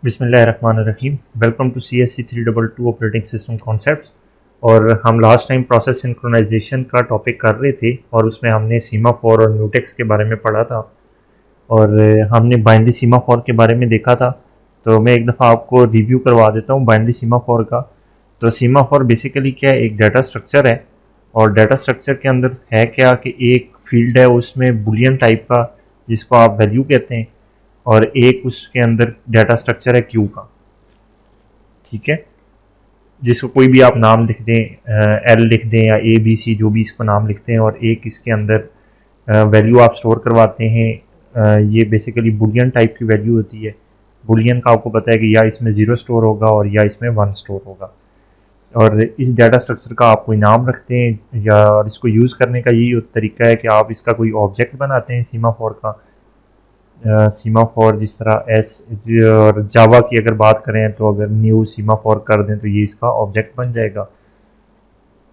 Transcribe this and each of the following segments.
बिस्मिल्लाहिर्रहमानिर्रहीम। Welcome to CSC 322 operating system concepts. और हम लास्ट टाइम प्रोसेस सिंक्रोनाइजेशन का टॉपिक कर रहे थे और उसमें हमने सीमाफोर और म्यूटेक्स के बारे में पढ़ा था और हमने बाइनरी सीमाफोर के बारे में देखा था। तो मैं एक दफ़ा आपको रिव्यू करवा देता हूँ बाइनरी सीमाफोर का। तो सीमाफोर बेसिकली क्या है, एक डाटा स्ट्रक्चर है और डाटा स्ट्रक्चर के अंदर है क्या कि एक फील्ड है उसमें बुलियन टाइप का जिसको आप वैल्यू कहते हैं और एक उसके अंदर डाटा स्ट्रक्चर है क्यू का। ठीक है, जिसको कोई भी आप नाम लिख दें, एल लिख दें या ए बी सी जो भी इसको नाम लिखते हैं, और एक इसके अंदर वैल्यू आप स्टोर करवाते हैं। ये बेसिकली बुलियन टाइप की वैल्यू होती है। बुलियन का आपको पता है कि या इसमें ज़ीरो स्टोर होगा और या इसमें वन स्टोर होगा। और इस डाटा स्ट्रक्चर का आप कोई नाम रखते हैं या इसको यूज़ करने का यही तरीका है कि आप इसका कोई ऑब्जेक्ट बनाते हैं सीमाफोर का। सीमाफोर जिस तरह एस और जावा की अगर बात करें तो अगर न्यू सीमाफोर कर दें तो ये इसका ऑब्जेक्ट बन जाएगा।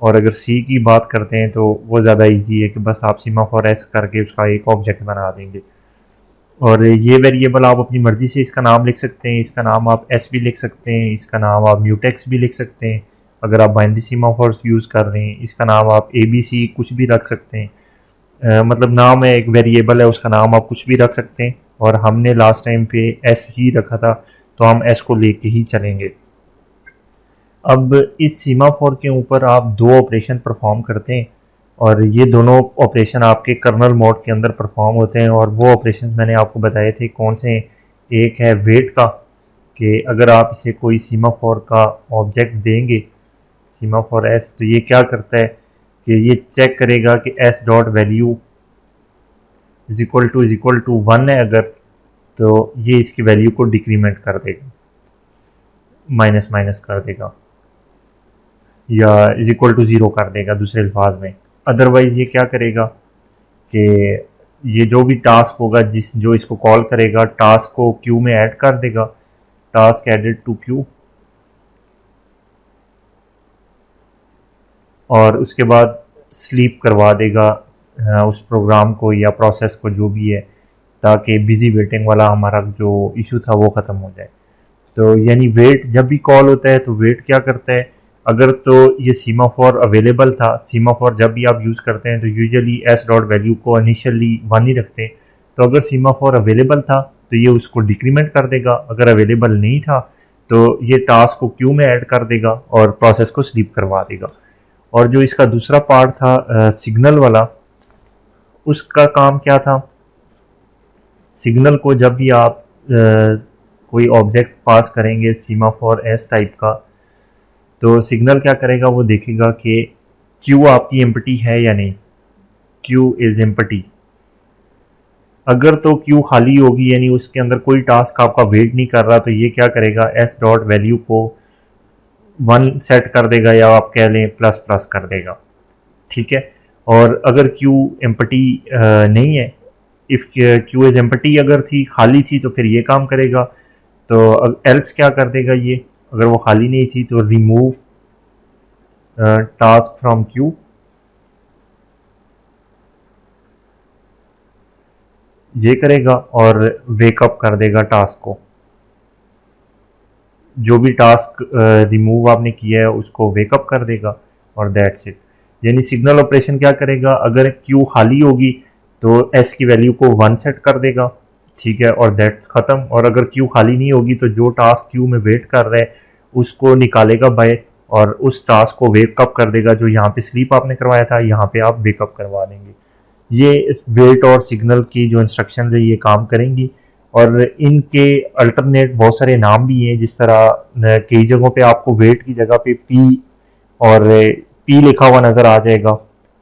और अगर सी की बात करते हैं तो वो ज़्यादा इजी है कि बस आप सीमाफोर एस करके उसका एक ऑब्जेक्ट बना देंगे। और ये वेरिएबल आप अपनी मर्ज़ी से इसका नाम लिख सकते हैं। इसका नाम आप एस भी लिख सकते हैं, इसका नाम आप म्यूटेक्स भी लिख सकते हैं अगर आप बाइनरी सीमाफोर यूज़ कर रहे हैं। इसका नाम आप ए बी सी कुछ भी रख सकते हैं। मतलब नाम है, एक वेरिएबल है, उसका नाम आप कुछ भी रख सकते हैं। और हमने लास्ट टाइम पे एस ही रखा था तो हम एस को लेके ही चलेंगे। अब इस सीमाफोर के ऊपर आप दो ऑपरेशन परफॉर्म करते हैं और ये दोनों ऑपरेशन आपके कर्नल मोड के अंदर परफॉर्म होते हैं। और वो ऑपरेशन मैंने आपको बताए थे कौन से। एक है वेट का, कि अगर आप इसे कोई सीमाफोर का ऑब्जेक्ट देंगे सीमाफोर एस, तो ये क्या करता है कि ये चेक करेगा कि S dot value is equal to one है अगर, तो ये इसकी वैल्यू को डिक्रीमेंट कर देगा, माइनस माइनस कर देगा या इज इक्वल टू ज़ीरो कर देगा दूसरे अल्फाज में। अदरवाइज ये क्या करेगा कि ये जो भी टास्क होगा जो इसको कॉल करेगा, टास्क को क्यू में ऐड कर देगा, टास्क एडेड टू क्यू, और उसके बाद स्लीप करवा देगा उस प्रोग्राम को या प्रोसेस को जो भी है, ताकि बिजी वेटिंग वाला हमारा जो इशू था वो ख़त्म हो जाए। तो यानी वेट जब भी कॉल होता है तो वेट क्या करता है, अगर तो ये सीमाफोर अवेलेबल था, सीमाफोर जब भी आप यूज़ करते हैं तो यूजुअली एस डॉट वैल्यू को इनिशियली वन ही रखते हैं। तो अगर सीमाफोर अवेलेबल था तो ये उसको डिक्रीमेंट कर देगा, अगर अवेलेबल नहीं था तो ये टास्क को क्यू में ऐड कर देगा और प्रोसेस को स्लीप करवा देगा। और जो इसका दूसरा पार्ट था सिग्नल वाला, उसका काम क्या था, सिग्नल को जब भी आप कोई ऑब्जेक्ट पास करेंगे सीमाफोर एस टाइप का, तो सिग्नल क्या करेगा, वो देखेगा कि क्यू आपकी एम्प्टी है या नहीं। Q is empty. अगर तो क्यू खाली होगी यानी उसके अंदर कोई टास्क आपका वेट नहीं कर रहा, तो ये क्या करेगा, एस डॉट वैल्यू को वन सेट कर देगा या आप कह लें प्लस प्लस कर देगा। ठीक है। और अगर क्यू एम्प्टी नहीं है, इफ़ क्यू इज एम्प्टी अगर थी, खाली थी, तो फिर ये काम करेगा। तो एल्स क्या कर देगा ये, अगर वो खाली नहीं थी तो रिमूव टास्क फ्रॉम क्यू, ये करेगा और वेकअप कर देगा टास्क को। जो भी टास्क रिमूव आपने किया है उसको वेकअप कर देगा और दैट्स इट। यानी सिग्नल ऑपरेशन क्या करेगा, अगर क्यू खाली होगी तो एस की वैल्यू को वन सेट कर देगा, ठीक है, और दैट ख़त्म। और अगर क्यू खाली नहीं होगी तो जो टास्क क्यू में वेट कर रहा है उसको निकालेगा बाय, और उस टास्क को वेकअप कर देगा। जो यहाँ पे स्लीप आपने करवाया था यहाँ पे आप वेकअप करवा देंगे। ये इस वेट और सिग्नल की जो इंस्ट्रक्शन है ये काम करेंगी। और इनके अल्टरनेट बहुत सारे नाम भी हैं, जिस तरह कई जगहों पे आपको वेट की जगह पे पी और पी लिखा हुआ नज़र आ जाएगा,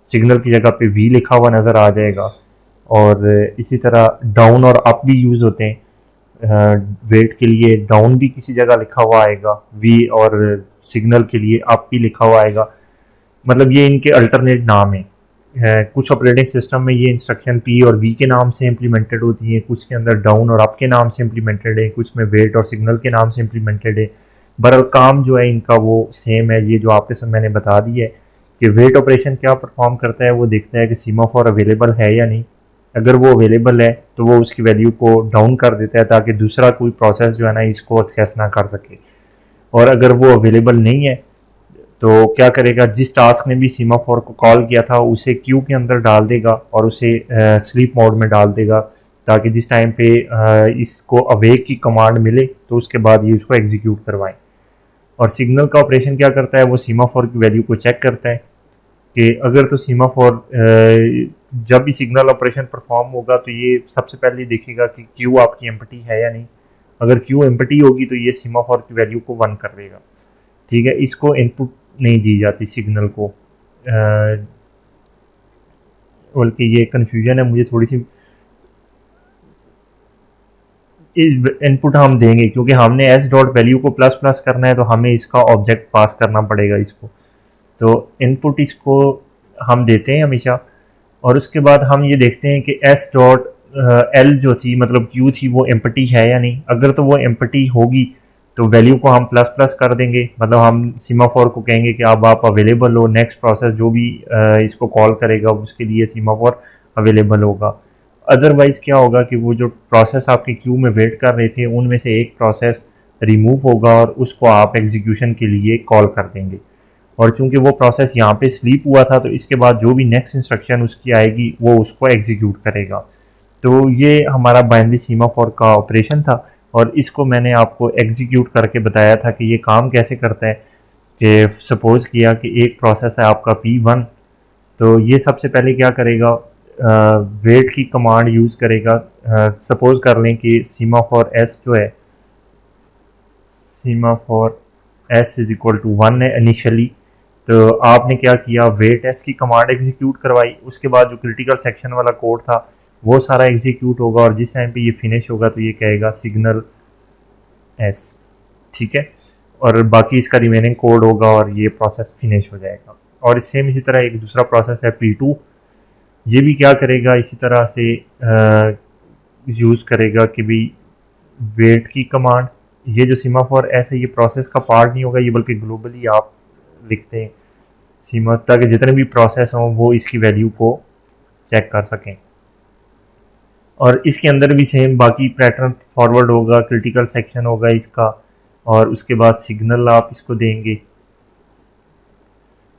सिग्नल की जगह पे वी लिखा हुआ नज़र आ जाएगा। और इसी तरह डाउन और अप भी यूज़ होते हैं। वेट के लिए डाउन भी किसी जगह लिखा हुआ आएगा वी, और सिग्नल के लिए अप भी लिखा हुआ आएगा। मतलब ये इनके अल्टरनेट नाम हैं। कुछ ऑपरेटिंग सिस्टम में ये इंस्ट्रक्शन पी और वी के नाम से इम्प्लीमेंटेड होती हैं, कुछ के अंदर डाउन और अप के नाम से इम्प्लीमेंटेड है, कुछ में वेट और सिग्नल के नाम से इम्प्लीमेंटेड है। बहरहाल काम जो है इनका वो सेम है। ये जो आपके सब मैंने बता दी है कि वेट ऑपरेशन क्या परफॉर्म करता है, वो देखता है कि सीमाफोर अवेलेबल है या नहीं, अगर वो अवेलेबल है तो वो उसकी वैल्यू को डाउन कर देता है ताकि दूसरा कोई प्रोसेस जो है ना इसको एक्सेस ना कर सके। और अगर वो अवेलेबल नहीं है तो क्या करेगा, जिस टास्क ने भी सीमाफोर को कॉल किया था उसे क्यू के अंदर डाल देगा और उसे स्लीप मोड में डाल देगा, ताकि जिस टाइम पे इसको अवेक की कमांड मिले तो उसके बाद ये उसको एग्जीक्यूट करवाएं। और सिग्नल का ऑपरेशन क्या करता है, वो सीमाफोर की वैल्यू को चेक करता है कि अगर तो सीमाफोर जब भी सिग्नल ऑपरेशन परफॉर्म होगा तो ये सबसे पहले देखेगा कि क्यू आपकी एम्प्टी है या नहीं। अगर क्यू एम्प्टी होगी तो ये सीमाफोर की वैल्यू को 1 कर देगा। ठीक है, इसको इनपुट नहीं दी जाती सिग्नल को, बल्कि ये कन्फ्यूजन है मुझे थोड़ी सी। इनपुट हम देंगे क्योंकि हमने एस डॉट वैल्यू को प्लस प्लस करना है तो हमें इसका ऑब्जेक्ट पास करना पड़ेगा इसको। तो इनपुट इसको हम देते हैं हमेशा। और उसके बाद हम ये देखते हैं कि एस डॉट एल जो थी मतलब क्यू थी वो एम्प्टी है या नहीं। अगर तो वो एम्प्टी होगी तो वैल्यू को हम प्लस प्लस कर देंगे, मतलब हम सीमाफोर को कहेंगे कि अब आप अवेलेबल हो, नेक्स्ट प्रोसेस जो भी इसको कॉल करेगा उसके लिए सीमाफोर अवेलेबल होगा। अदरवाइज़ क्या होगा कि वो जो प्रोसेस आपके क्यू में वेट कर रहे थे उनमें से एक प्रोसेस रिमूव होगा और उसको आप एग्जीक्यूशन के लिए कॉल कर देंगे। और चूंकि वो प्रोसेस यहाँ पे स्लीप हुआ था तो इसके बाद जो भी नेक्स्ट इंस्ट्रक्शन उसकी आएगी वो उसको एग्जीक्यूट करेगा। तो ये हमारा बाइनरी सीमाफोर का ऑपरेशन था और इसको मैंने आपको एग्जीक्यूट करके बताया था कि ये काम कैसे करता है। कि सपोज़ किया कि एक प्रोसेस है आपका P1, तो ये सबसे पहले क्या करेगा, वेट की कमांड यूज़ करेगा। सपोज़ कर लें कि सीमाफोर S जो है, semaphore S is equal to 1 है इनिशियली। तो आपने क्या किया, वेट एस की कमांड एग्जीक्यूट करवाई। उसके बाद जो क्रिटिकल सेक्शन वाला कोड था वो सारा एग्जीक्यूट होगा और जिस टाइम पे ये फिनिश होगा तो ये कहेगा सिग्नल एस। ठीक है, और बाकी इसका रिमेनिंग कोड होगा और ये प्रोसेस फिनिश हो जाएगा। और सेम इसी तरह एक दूसरा प्रोसेस है P2, ये भी क्या करेगा, इसी तरह से यूज़ करेगा कि भाई वेट की कमांड। ये जो सीमाफोर एस है ये प्रोसेस का पार्ट नहीं होगा, ये बल्कि ग्लोबली आप लिखते हैं सीमा, ताकि जितने भी प्रोसेस हों वो इसकी वैल्यू को चेक कर सकें। और इसके अंदर भी सेम बाकी पैटर्न फॉरवर्ड होगा, क्रिटिकल सेक्शन होगा इसका, और उसके बाद सिग्नल आप इसको देंगे,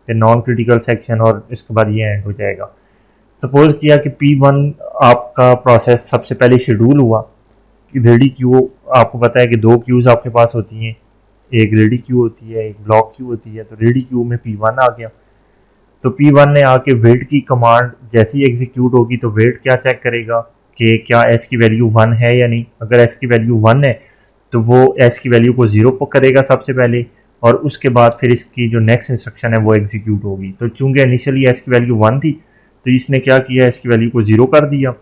फिर नॉन क्रिटिकल सेक्शन, और इसके बाद ये एंड हो जाएगा। सपोज किया कि P1 आपका प्रोसेस सबसे पहले शेड्यूल हुआ कि रेडी क्यू, आपको पता है कि 2 क्यूज़ आपके पास होती हैं, एक रेडी क्यू होती है, एक ब्लॉक क्यू होती है। तो रेडी क्यू में P1 आ गया, तो P1 ने आके वेट की कमांड जैसे ही एग्जीक्यूट होगी तो वेट क्या चेक करेगा कि क्या S की वैल्यू 1 है या नहीं। अगर S की वैल्यू 1 है तो वो S की वैल्यू को 0 पर करेगा सबसे पहले, और उसके बाद फिर इसकी जो नेक्स्ट इंस्ट्रक्शन है वो एग्जीक्यूट होगी। तो चूंकि इनिशियली S की वैल्यू 1 थी तो इसने क्या किया, S की वैल्यू को 0 कर दिया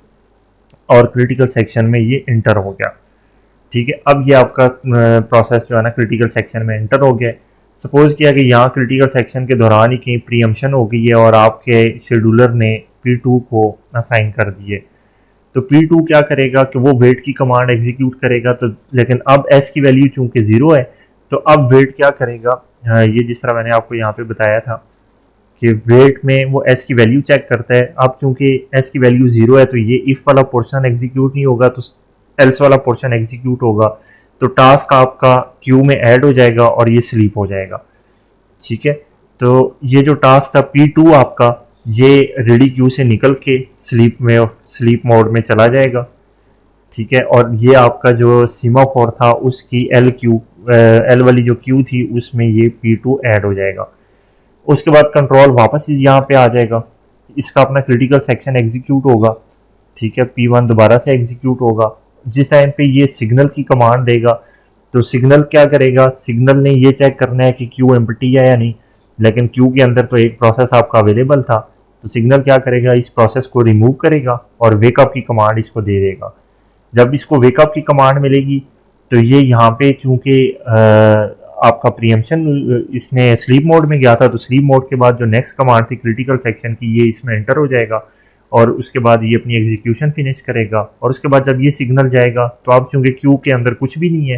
और क्रिटिकल सेक्शन में ये इंटर हो गया। ठीक है, अब ये आपका प्रोसेस जो है ना क्रिटिकल सेक्शन में एंटर हो गया। सपोज किया कि यहाँ क्रिटिकल सेक्शन के दौरान ही कहीं प्रीएम्पशन हो गई है और आपके शेड्यूलर ने P2 को असाइन कर दिए। तो P2 क्या करेगा कि वो वेट की कमांड एग्जीक्यूट करेगा, तो लेकिन अब S की वैल्यू चूंकि 0 है तो अब वेट क्या करेगा, ये जिस तरह मैंने आपको यहाँ पे बताया था कि वेट में वो S की वैल्यू चेक करता है। अब चूंकि S की वैल्यू 0 है तो ये इफ वाला पोर्शन एग्जीक्यूट नहीं होगा तो एल्स वाला पोर्शन एग्जीक्यूट होगा, तो टास्क आपका क्यू में ऐड हो जाएगा और ये स्लीप हो जाएगा। ठीक है, तो ये जो टास्क था P2 आपका, ये रेडी क्यू से निकल के स्लीप मोड में चला जाएगा। ठीक है, और ये आपका जो सीमाफोर था उसकी एल वाली जो क्यू थी उसमें ये P2 ऐड हो जाएगा। उसके बाद कंट्रोल वापस यहाँ पे आ जाएगा, इसका अपना क्रिटिकल सेक्शन एग्जीक्यूट होगा। ठीक है, P1 दोबारा से एग्जीक्यूट होगा। जिस टाइम पे ये सिग्नल की कमांड देगा तो सिग्नल क्या करेगा, सिग्नल ने ये चेक करना है कि क्यू एम्प्टी है या नहीं, लेकिन क्यू के अंदर तो एक प्रोसेस आपका अवेलेबल था। तो सिग्नल क्या करेगा, इस प्रोसेस को रिमूव करेगा और वेकअप की कमांड इसको दे देगा। जब इसको वेकअप की कमांड मिलेगी तो ये यहाँ पे चूंकि आपका प्रीएम्पशन इसने स्लीप मोड में गया था, तो स्लीप मोड के बाद जो नेक्स्ट कमांड थी क्रिटिकल सेक्शन की, ये इसमें एंटर हो जाएगा और उसके बाद ये अपनी एग्जीक्यूशन फिनिश करेगा। और उसके बाद जब ये सिग्नल जाएगा तो अब चूंकि क्यू के अंदर कुछ भी नहीं है,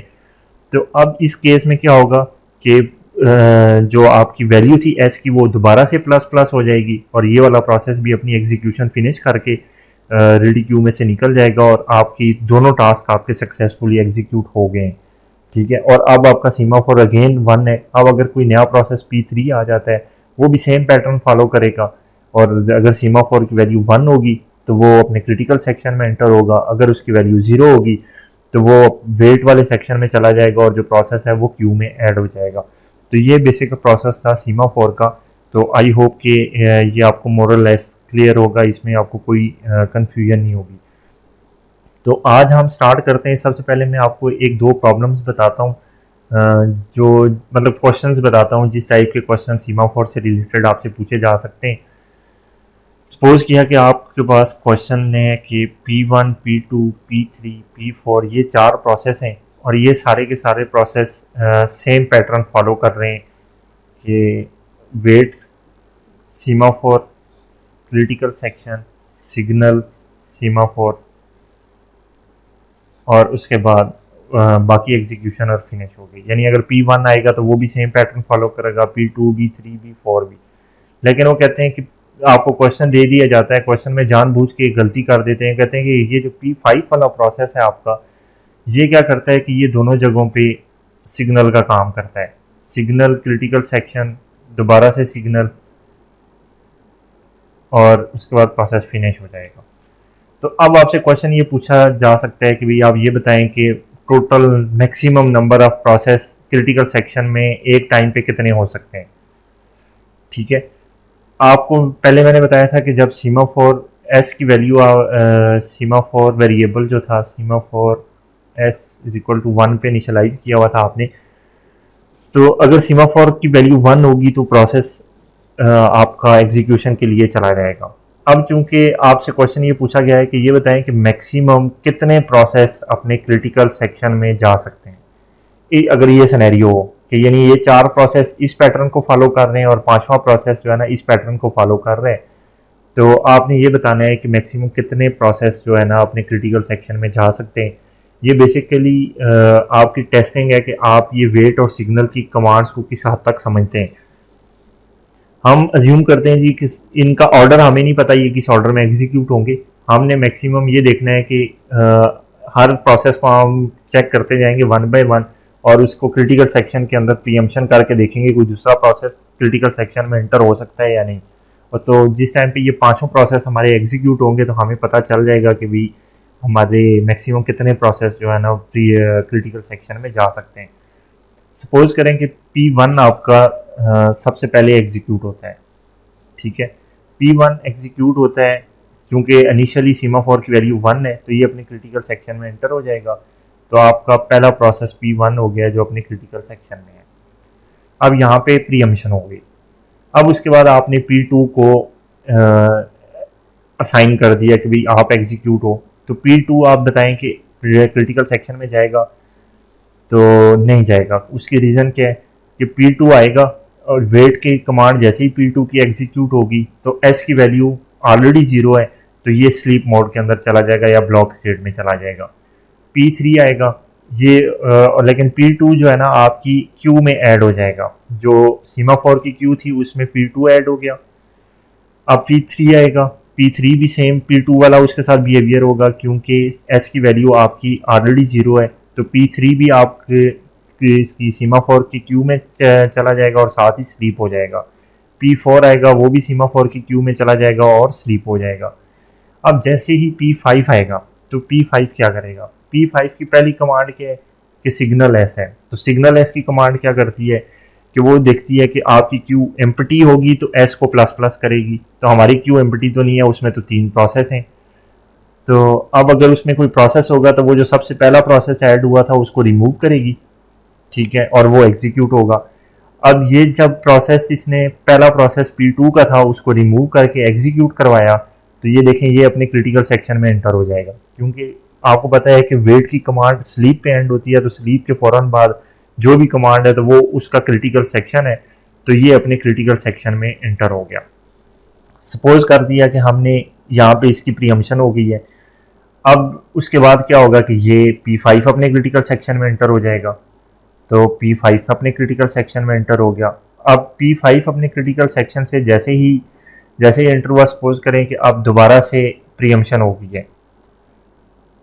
तो अब इस केस में क्या होगा कि जो आपकी वैल्यू थी S की वो दोबारा से प्लस प्लस हो जाएगी और ये वाला प्रोसेस भी अपनी एग्जीक्यूशन फिनिश करके रेडी क्यू में से निकल जाएगा और आपकी दोनों टास्क आपके सक्सेसफुली एग्जीक्यूट हो गए हैं। ठीक है, और अब आपका सीमाफोर अगेन 1 है। अब अगर कोई नया प्रोसेस P3 आ जाता है वो भी सेम पैटर्न फॉलो करेगा, और अगर सीमाफोर की वैल्यू 1 होगी तो वो अपने क्रिटिकल सेक्शन में एंटर होगा, अगर उसकी वैल्यू 0 होगी तो वो वेट वाले सेक्शन में चला जाएगा और जो प्रोसेस है वो क्यू में ऐड हो जाएगा। तो ये बेसिक प्रोसेस था सीमाफोर का। तो आई होप कि ये आपको मोरल लेस क्लियर होगा, इसमें आपको कोई कन्फ्यूजन नहीं होगी। तो आज हम स्टार्ट करते हैं। सबसे पहले मैं आपको एक दो प्रॉब्लम्स बताता हूँ, जो मतलब क्वेश्चंस बताता हूँ जिस टाइप के क्वेश्चन सीमाफोर से रिलेटेड आपसे पूछे जा सकते हैं। सपोज किया कि आपके पास क्वेश्चन है कि P1, P2, P3, P4 ये 4 प्रोसेस हैं और ये सारे के सारे प्रोसेस सेम पैटर्न फॉलो कर रहे हैं कि wait, semaphore, critical section, signal, semaphore और उसके बाद बाकी एग्जीक्यूशन और फिनिश हो गई। यानी अगर P1 आएगा तो वो भी सेम पैटर्न फॉलो करेगा, P2 भी, 3 भी, 4 भी। लेकिन वो कहते हैं कि आपको क्वेश्चन दे दिया जाता है, क्वेश्चन में जानबूझ के गलती कर देते हैं, कहते हैं कि ये जो P5 वाला प्रोसेस है आपका, ये क्या करता है कि ये दोनों जगहों पे सिग्नल का काम करता है। सिग्नल, क्रिटिकल सेक्शन, दोबारा से सिग्नल और उसके बाद प्रोसेस फिनिश हो जाएगा। तो अब आपसे क्वेश्चन ये पूछा जा सकता है कि भाई आप ये बताएं कि total maximum number of process critical section में एक टाइम पे कितने हो सकते हैं। ठीक है, आपको पहले मैंने बताया था कि जब सीमाफोर एस की वैल्यू सीमाफोर वेरिएबल जो था semaphore S is equal to 1 पे इनिशियलाइज किया हुआ था आपने, तो अगर सीमाफोर की वैल्यू 1 होगी तो प्रोसेस आपका एग्जीक्यूशन के लिए चला जाएगा। अब चूंकि आपसे क्वेश्चन ये पूछा गया है कि ये बताएं कि मैक्सिमम कितने प्रोसेस अपने क्रिटिकल सेक्शन में जा सकते हैं। अगर ये सिनेरियो हो कि यानी ये 4 प्रोसेस इस पैटर्न को फॉलो कर रहे हैं और 5वां प्रोसेस जो है ना इस पैटर्न को फॉलो कर रहे हैं, तो आपने ये बताना है कि मैक्सिमम कितने प्रोसेस जो है ना अपने क्रिटिकल सेक्शन में जा सकते हैं। ये बेसिकली आपकी टेस्टिंग है कि आप ये वेट और सिग्नल की कमांड्स को किस हद तक समझते हैं। हम अज्यूम करते हैं जी कि इनका ऑर्डर हमें नहीं पता ये किस ऑर्डर में एग्जीक्यूट होंगे। हमने मैक्सिमम ये देखना है कि हर प्रोसेस को हम चेक करते जाएंगे 1 बाय 1 और उसको क्रिटिकल सेक्शन के अंदर प्रीएम्पशन करके देखेंगे कोई दूसरा प्रोसेस क्रिटिकल सेक्शन में एंटर हो सकता है या नहीं। और तो जिस टाइम पे ये 5 प्रोसेस हमारे एग्जीक्यूट होंगे तो हमें पता चल जाएगा कि भाई हमारे मैक्सिमम कितने प्रोसेस जो है ना क्रिटिकल सेक्शन में जा सकते हैं। सपोज करें कि P1 आपका सबसे पहले एग्जीक्यूट होता है। ठीक है, P1 एग्जीक्यूट होता है, चूंकि इनिशियली सीमाफोर की वैल्यू 1 है तो ये अपने क्रिटिकल सेक्शन में एंटर हो जाएगा। तो आपका पहला प्रोसेस P1 हो गया जो अपने क्रिटिकल सेक्शन में है। अब यहाँ पे प्रीएम्पशन हो गई। अब उसके बाद आपने P2 को असाइन कर दिया कि भाई आप एग्जीक्यूट हो, तो P2 आप बताएं कि क्रिटिकल सेक्शन में जाएगा तो नहीं जाएगा। उसकी रीज़न क्या है कि P2 आएगा और वेट की कमांड जैसे ही P2 की एग्जीक्यूट होगी तो S की वैल्यू ऑलरेडी 0 है तो ये स्लीप मोड के अंदर चला जाएगा या ब्लॉक स्टेट में चला जाएगा। P3 आएगा ये लेकिन P2 जो है ना आपकी क्यू में ऐड हो जाएगा। जो सीमाफोर की क्यू थी उसमें P2 ऐड हो गया। अब P3 आएगा, P3 भी सेम P2 वाला उसके साथ बिहेवियर होगा क्योंकि S की वैल्यू आपकी ऑलरेडी 0 है तो P3 भी आपके इसकी सीमाफोर की क्यू में चला जाएगा और साथ ही स्लीप हो जाएगा। P4 आएगा वो भी सीमाफोर की क्यू में चला जाएगा और स्लीप हो जाएगा। अब जैसे ही P5 आएगा तो P5 क्या करेगा। P5 की पहली कमांड क्या है कि सिग्नल एस है। तो सिग्नल एस की कमांड क्या करती है कि वो देखती है कि आपकी क्यू एम्प्टी होगी तो एस को प्लस प्लस करेगी। तो हमारी क्यू एम्प्टी तो नहीं है, उसमें तो 3 प्रोसेस हैं। तो अब अगर उसमें कोई प्रोसेस होगा तो वो जो सबसे पहला प्रोसेस ऐड हुआ था उसको रिमूव करेगी। ठीक है, और वो एग्जीक्यूट होगा। अब ये जब प्रोसेस इसने पहला प्रोसेस P2 का था उसको रिमूव करके एग्जीक्यूट करवाया तो ये देखें ये अपने क्रिटिकल सेक्शन में एंटर हो जाएगा क्योंकि आपको पता है कि वेट की कमांड स्लीप पे एंड होती है तो स्लीप के फौरन बाद जो भी कमांड है तो वो उसका क्रिटिकल सेक्शन है तो ये अपने क्रिटिकल सेक्शन में एंटर हो गया। सपोज कर दिया कि हमने यहाँ पे इसकी प्रीएम्पशन हो गई है। अब उसके बाद क्या होगा कि ये P5 अपने क्रिटिकल सेक्शन में एंटर हो जाएगा। तो P5 अपने क्रिटिकल सेक्शन में एंटर हो गया। अब P5 अपने क्रिटिकल सेक्शन से जैसे ही एंटर हुआ, सपोज करें कि अब दोबारा से प्रीएम्पशन हो गई है,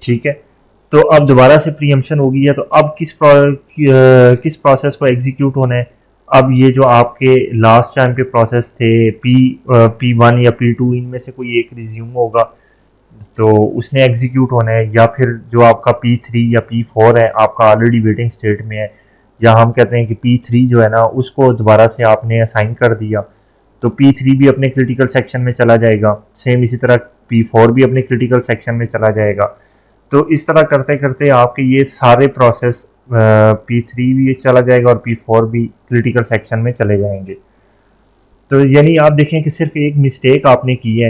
ठीक है। तो अब दोबारा से प्रीएम्पशन हो गई है, तो अब किस प्रोसेस को एग्जीक्यूट होना है। अब ये जो आपके लास्ट टाइम के प्रोसेस थे P1 या P2, इनमें से कोई एक रिज्यूम होगा तो उसने एग्जीक्यूट होना है, या फिर जो आपका P3 या P4 है आपका ऑलरेडी वेटिंग स्टेट में है, या हम कहते हैं कि P3 जो है ना उसको दोबारा से आपने असाइन कर दिया, तो P3 भी अपने क्रिटिकल सेक्शन में चला जाएगा, सेम इसी तरह P4 भी अपने क्रिटिकल सेक्शन में चला जाएगा। तो इस तरह करते करते आपके ये सारे प्रोसेस P3 भी चला जाएगा और P4 भी क्रिटिकल सेक्शन में चले जाएंगे। तो यानी आप देखें कि सिर्फ एक मिस्टेक आपने की है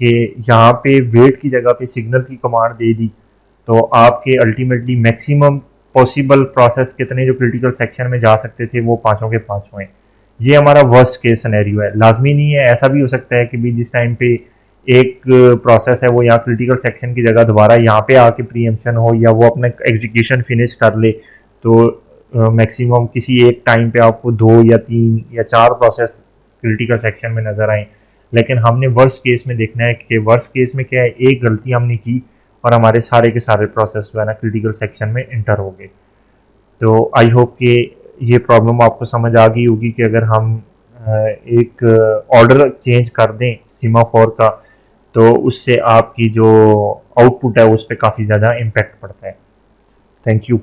कि यहाँ पे वेट की जगह पे सिग्नल की कमांड दे दी, तो आपके अल्टीमेटली मैक्सिमम पॉसिबल प्रोसेस कितने जो क्रिटिकल सेक्शन में जा सकते थे वो पाँचों के पाँचों हैं। ये हमारा वर्स्ट केस सिनेरियो है। लाजमी नहीं है, ऐसा भी हो सकता है कि भी जिस टाइम पे एक प्रोसेस है वो यहाँ क्रिटिकल सेक्शन की जगह दोबारा यहाँ पे आके प्रीएम्पशन हो, या वो अपना एग्जीक्यूशन फिनिश कर ले, तो मैक्सिमम किसी एक टाइम पे आपको 2 या 3 या 4 प्रोसेस क्रिटिकल सेक्शन में नज़र आए। लेकिन हमने वर्स्ट केस में देखना है कि वर्स्ट केस में क्या है, एक गलती हमने की और हमारे सारे के सारे प्रोसेस जो है ना क्रिटिकल सेक्शन में इंटर हो गए। तो आई होप कि ये प्रॉब्लम आपको समझ आ गई होगी कि अगर हम एक ऑर्डर चेंज कर दें सीमाफोर का, तो उससे आपकी जो आउटपुट है उस पर काफ़ी ज़्यादा इम्पेक्ट पड़ता है। Thank you.